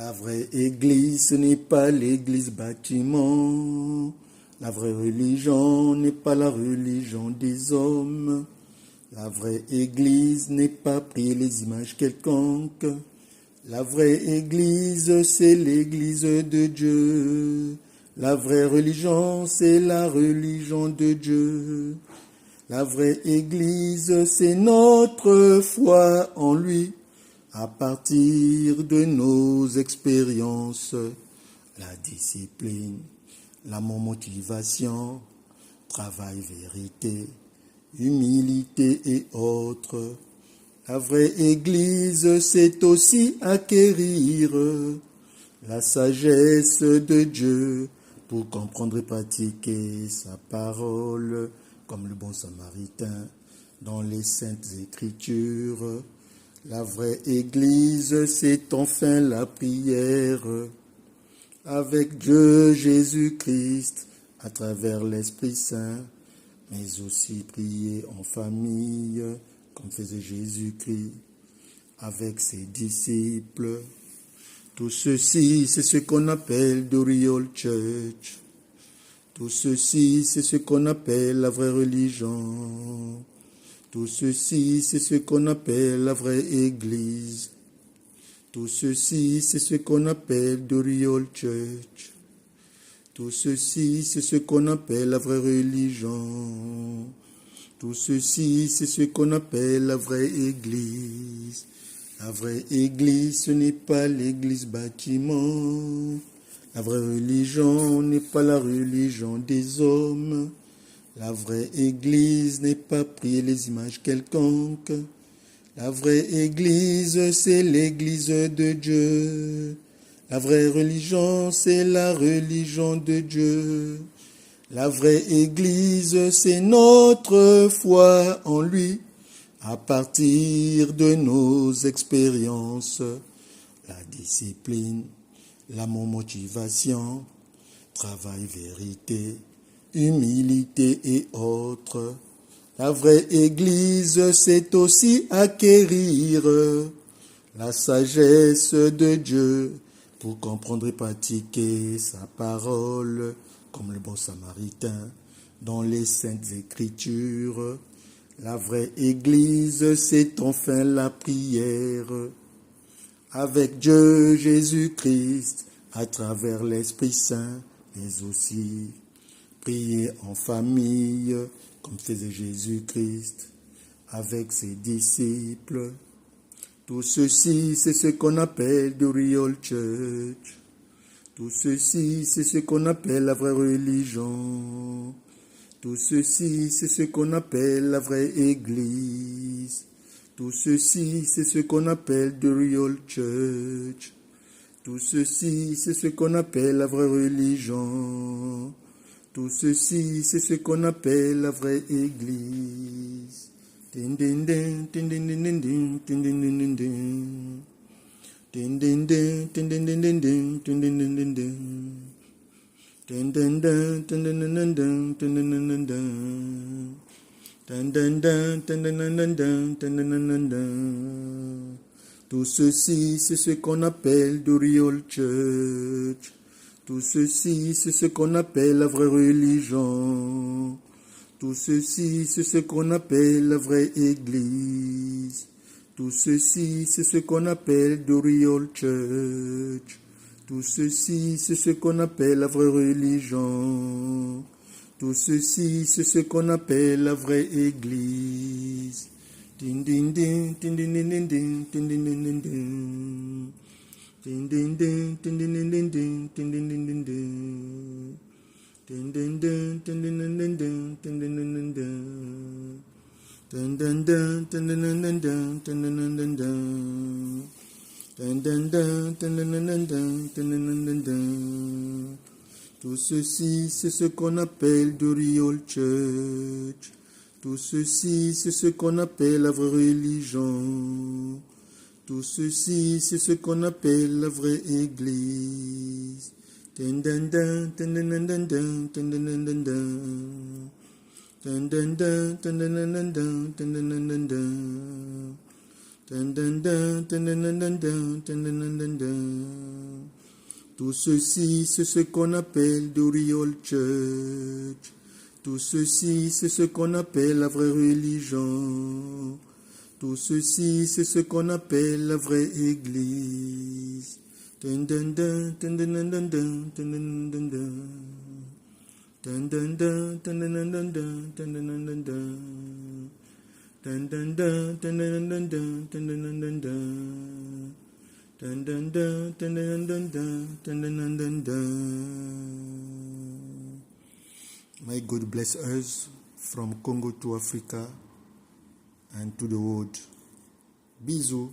La vraie église, ce n'est pas l'église bâtiment. La vraie religion n'est pas la religion des hommes. La vraie église n'est pas prier les images quelconques. La vraie église, c'est l'église de Dieu. La vraie religion, c'est la religion de Dieu. La vraie église, c'est notre foi en lui. À partir de nos expériences, la discipline, l'amour, motivation, travail, vérité, humilité et autres. La vraie église, c'est aussi acquérir la sagesse de Dieu pour comprendre et pratiquer sa parole comme le bon samaritain dans les saintes écritures. La vraie église, c'est enfin la prière avec Dieu Jésus-Christ à travers l'Esprit Saint, mais aussi prier en famille comme faisait Jésus-Christ avec ses disciples. Tout ceci, c'est ce qu'on appelle the real church. Tout ceci, c'est ce qu'on appelle la vraie religion. Tout ceci, c'est ce qu'on appelle la vraie église. Tout ceci, c'est ce qu'on appelle the real church. Tout ceci, c'est ce qu'on appelle la vraie religion. Tout ceci, c'est ce qu'on appelle la vraie église. La vraie église, ce n'est pas l'église bâtiment. La vraie religion n'est pas la religion des hommes. La vraie église n'est pas prier les images quelconques. La vraie église, c'est l'église de Dieu. La vraie religion, c'est la religion de Dieu. La vraie église, c'est notre foi en lui. À partir de nos expériences, la discipline, l'amour, motivation, travail, vérité, humilité et autres. La vraie église, c'est aussi acquérir la sagesse de Dieu pour comprendre et pratiquer sa parole comme le bon samaritain dans les saintes écritures. La vraie église, c'est enfin la prière avec Dieu Jésus-Christ à travers l'Esprit Saint, mais aussi prier en famille, comme faisait Jésus-Christ, avec ses disciples. Tout ceci, c'est ce qu'on appelle the real church. Tout ceci, c'est ce qu'on appelle la vraie religion. Tout ceci, c'est ce qu'on appelle la vraie église. Tout ceci, c'est ce qu'on appelle the real church. Tout ceci, c'est ce qu'on appelle la vraie religion. Tout ceci, c'est ce qu'on appelle la vraie église. Din din din, din din din din din, din din din din din. Din din din, din din din din din, din din din din din. Din din din, din din din din din, din din din din din. Din din din, din din din din din, din din din din din. Tout ceci, c'est ce qu'on appelle the real church. Tout ceci, c'est ce qu'on appelle la vraie religion. Tout ceci, c'est ce qu'on appelle la vraie église. Tout ceci, c'est ce qu'on appelle the real church. Tout ceci, c'est ce qu'on appelle la vraie religion. Tout ceci, c'est ce qu'on appelle la vraie église. Din din din, din din din din din, din din din din din. Din din din, din din din din din, din din din din din. Din din din, din din din din din, din din din din din. Din din din, din din din din din, din din din din din. Din din din, din din din din din, din din din din din. Tout ceci, c'est ce qu'on appelle the real church. Tout ceci, c'est ce qu'on appelle la vraie religion. Tout ceci, c'est ce qu'on appelle la vraie église. Din din din, din din din din din, din din din din din. Din din din, din din din din din, din din din din din. Dun, dun, dun, dun, dun, dun, dun, dun, dun, dun, dun, dun. Tout ceci, c'est ce qu'on appelle Doriol Church. Tout ceci, c'est ce qu'on appelle la vraie religion. Tout ceci, c'est ce qu'on appelle la vraie église. Dun, dun, dun, dun, dun, dun, dun, dun, dun, dun, dun. Dun, dun, dun, dun, dun, dun, dun, dun, dun, dun, dun, dun. Dun, dun, dun, dun, dun, dun, dun, dun, dun, dun, dun. Dun, dun, dun, dun, dun, dun, dun, dun, dun, dun, dun. May God bless us from Congo to Africa and to the world. Bisous.